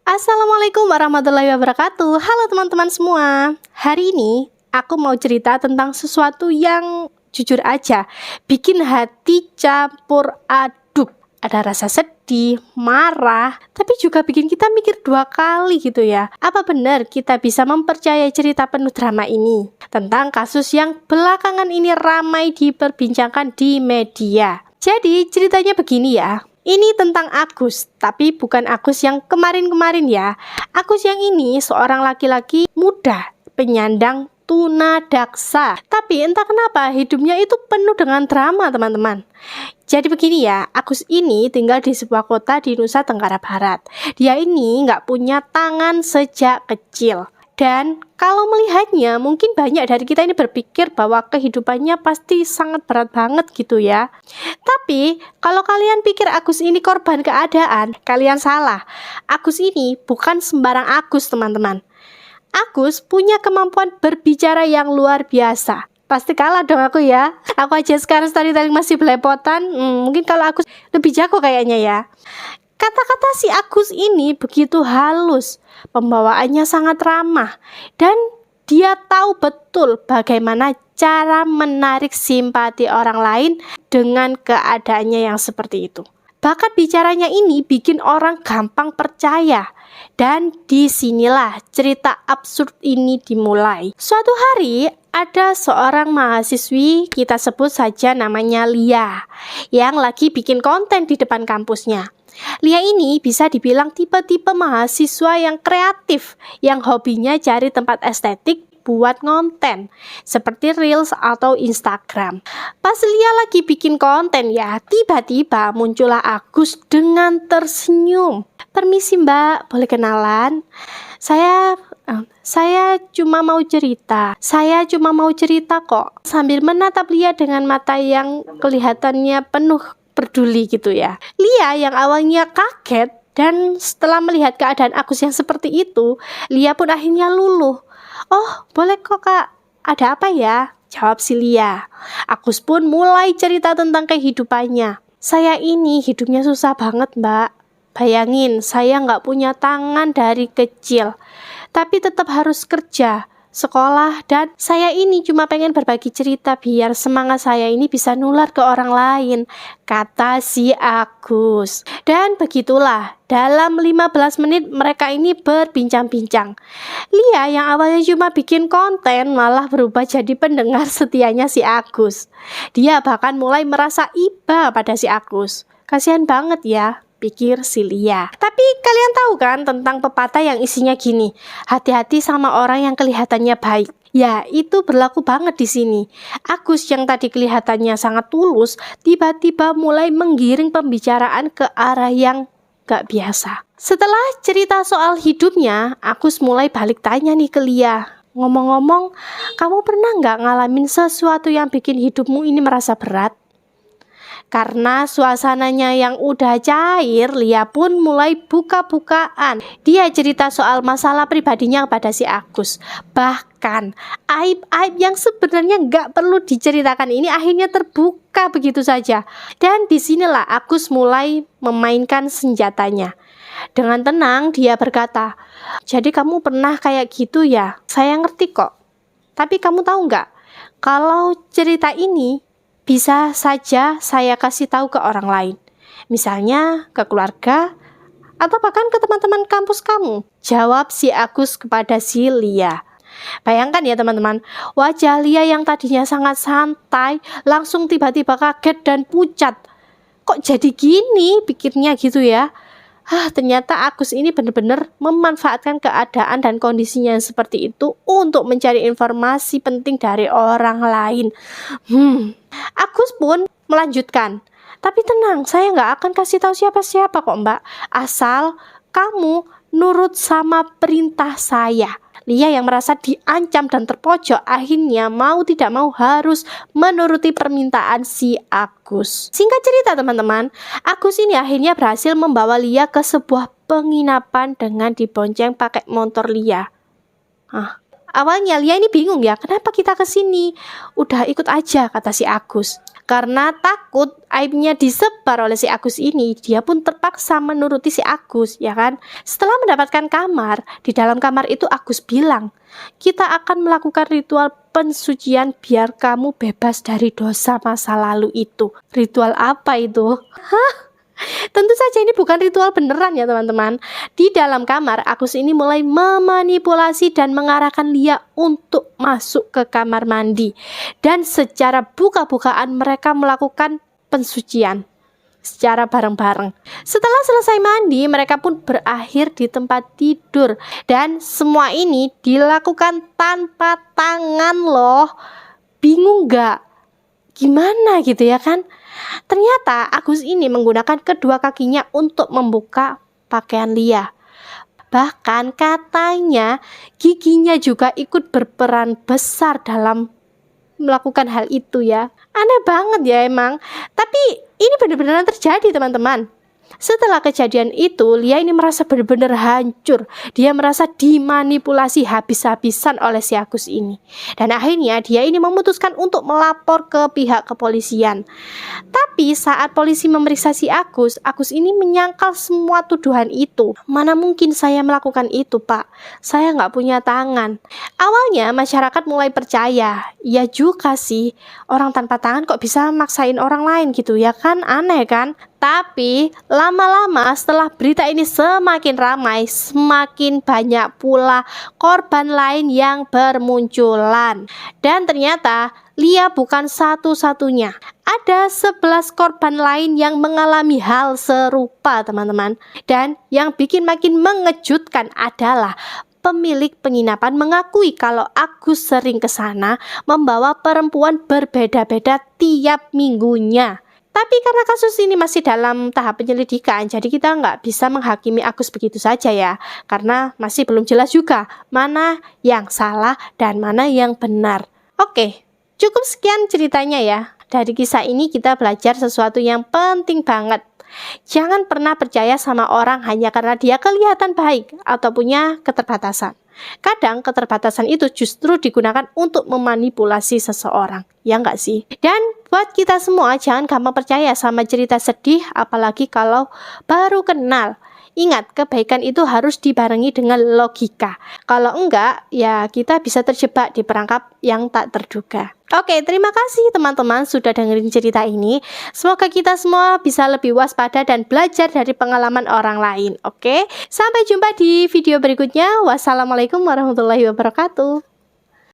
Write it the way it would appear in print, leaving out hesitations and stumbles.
Assalamualaikum warahmatullahi wabarakatuh. Halo teman-teman semua. Hari ini aku mau cerita tentang sesuatu yang jujur aja bikin hati campur aduk. Ada rasa sedih, marah, tapi juga bikin kita mikir dua kali gitu ya. Apa benar kita bisa mempercayai cerita penuh drama ini? Tentang kasus yang belakangan ini ramai diperbincangkan di media. Jadi ceritanya begini ya. Ini tentang Agus, tapi bukan Agus yang kemarin-kemarin ya. Agus yang ini seorang laki-laki muda, penyandang tunadaksa. Tapi entah kenapa hidupnya itu penuh dengan drama, teman-teman. Jadi begini ya, Agus ini tinggal di sebuah kota di Nusa Tenggara Barat. Dia ini nggak punya tangan sejak kecil. Dan kalau melihatnya, mungkin banyak dari kita ini berpikir bahwa kehidupannya pasti sangat berat banget gitu ya. Tapi, kalau kalian pikir Agus ini korban keadaan, kalian salah. Agus ini bukan sembarang Agus, teman-teman. Agus punya kemampuan berbicara yang luar biasa. Pasti kalah dong aku ya. Aku aja sekarang storytelling masih belepotan. Mungkin kalau Agus lebih jago kayaknya ya. Kata-kata si Agus ini begitu halus, pembawaannya sangat ramah, dan dia tahu betul bagaimana cara menarik simpati orang lain dengan keadaannya yang seperti itu. Bakat bicaranya ini bikin orang gampang percaya, dan disinilah cerita absurd ini dimulai. Suatu hari, ada seorang mahasiswi, kita sebut saja namanya Lia, yang lagi bikin konten di depan kampusnya. Lia ini bisa dibilang tipe-tipe mahasiswa yang kreatif, yang hobinya cari tempat estetik buat konten, seperti Reels atau Instagram. Pas Lia lagi bikin konten ya, tiba-tiba muncullah Agus dengan tersenyum. "Permisi Mbak, boleh kenalan? Saya cuma mau cerita. Saya cuma mau cerita kok." Sambil menatap Lia dengan mata yang kelihatannya penuh peduli gitu ya. Lia yang awalnya kaget dan setelah melihat keadaan Agus yang seperti itu, Lia pun akhirnya luluh. "Oh, boleh kok Kak. Ada apa ya?" jawab si Lia. Agus pun mulai cerita tentang kehidupannya. "Saya ini hidupnya susah banget Mbak. Bayangin, saya nggak punya tangan dari kecil, tapi tetap harus kerja, sekolah, dan saya ini cuma pengen berbagi cerita biar semangat saya ini bisa nular ke orang lain," kata si Agus. Dan begitulah, dalam 15 menit mereka ini berbincang-bincang. Lia yang awalnya cuma bikin konten malah berubah jadi pendengar setianya si Agus. Dia bahkan mulai merasa iba pada si Agus. Kasihan banget ya, pikir si Lia. Tapi kalian tahu kan tentang pepatah yang isinya gini, hati-hati sama orang yang kelihatannya baik. Ya, itu berlaku banget di sini. Agus yang tadi kelihatannya sangat tulus, tiba-tiba mulai menggiring pembicaraan ke arah yang gak biasa. Setelah cerita soal hidupnya, Agus mulai balik tanya nih ke Lia. "Ngomong-ngomong, kamu pernah gak ngalamin sesuatu yang bikin hidupmu ini merasa berat?" Karena suasananya yang udah cair, Lia pun mulai buka-bukaan. Dia cerita soal masalah pribadinya kepada si Agus. Bahkan aib-aib yang sebenarnya gak perlu diceritakan ini akhirnya terbuka begitu saja. Dan disinilah Agus mulai memainkan senjatanya. Dengan tenang dia berkata, "Jadi kamu pernah kayak gitu ya? Saya ngerti kok. Tapi kamu tahu gak, kalau cerita ini bisa saja saya kasih tahu ke orang lain, misalnya ke keluarga atau bahkan ke teman-teman kampus kamu," jawab si Agus kepada si Lia. Bayangkan ya teman-teman, wajah Lia yang tadinya sangat santai langsung tiba-tiba kaget dan pucat. Kok jadi gini, pikirnya gitu ya. Ternyata Agus ini benar-benar memanfaatkan keadaan dan kondisinya yang seperti itu untuk mencari informasi penting dari orang lain. Agus pun melanjutkan, "Tapi tenang, saya nggak akan kasih tahu siapa-siapa kok Mbak, asal kamu nurut sama perintah saya." Lia yang merasa diancam dan terpojok akhirnya mau tidak mau harus menuruti permintaan si Agus. Singkat cerita teman-teman, Agus ini akhirnya berhasil membawa Lia ke sebuah penginapan dengan dibonceng pakai motor Lia. Awalnya Lia ini bingung ya, kenapa kita ke sini? Udah ikut aja, kata si Agus. Karena takut aibnya disebar oleh si Agus ini, dia pun terpaksa menuruti si Agus, ya kan? Setelah mendapatkan kamar, di dalam kamar itu Agus bilang, kita akan melakukan ritual pensucian biar kamu bebas dari dosa masa lalu itu. Ritual apa itu? Hah? Tentu saja ini bukan ritual beneran ya teman-teman. Di dalam kamar, Agus ini mulai memanipulasi dan mengarahkan Lia untuk masuk ke kamar mandi. Dan secara buka-bukaan mereka melakukan pensucian secara bareng-bareng. Setelah selesai mandi, mereka pun berakhir di tempat tidur. Dan semua ini dilakukan tanpa tangan loh. Bingung gak? Gimana gitu ya kan? Ternyata Agus ini menggunakan kedua kakinya untuk membuka pakaian Lia. Bahkan katanya giginya juga ikut berperan besar dalam melakukan hal itu ya. Aneh banget ya emang. Tapi ini benar-benar terjadi teman-teman. Setelah kejadian itu, Lia ini merasa benar-benar hancur. Dia merasa dimanipulasi habis-habisan oleh si Agus ini. Dan akhirnya dia ini memutuskan untuk melapor ke pihak kepolisian. Tapi saat polisi memeriksa si Agus ini menyangkal semua tuduhan itu. Mana mungkin saya melakukan itu, Pak? Saya nggak punya tangan. Awalnya masyarakat mulai percaya. Ya juga sih, orang tanpa tangan kok bisa maksain orang lain gitu ya kan? Aneh kan? Tapi lama-lama setelah berita ini semakin ramai, semakin banyak pula korban lain yang bermunculan. Dan ternyata Lia bukan satu-satunya. Ada 11 korban lain yang mengalami hal serupa teman-teman. Dan yang bikin makin mengejutkan adalah pemilik penginapan mengakui kalau Agus sering ke sana membawa perempuan berbeda-beda tiap minggunya. Tapi karena kasus ini masih dalam tahap penyelidikan, jadi kita nggak bisa menghakimi Agus begitu saja ya. Karena masih belum jelas juga mana yang salah dan mana yang benar. Oke, cukup sekian ceritanya ya. Dari kisah ini kita belajar sesuatu yang penting banget. Jangan pernah percaya sama orang hanya karena dia kelihatan baik atau punya keterbatasan. Kadang keterbatasan itu justru digunakan untuk memanipulasi seseorang, ya enggak sih? Dan buat kita semua jangan gampang percaya sama cerita sedih, apalagi kalau baru kenal. Ingat, kebaikan itu harus dibarengi dengan logika. Kalau enggak, ya kita bisa terjebak di perangkap yang tak terduga. Oke, terima kasih teman-teman sudah dengerin cerita ini. Semoga kita semua bisa lebih waspada dan belajar dari pengalaman orang lain. Oke, sampai jumpa di video berikutnya. Wassalamualaikum warahmatullahi wabarakatuh.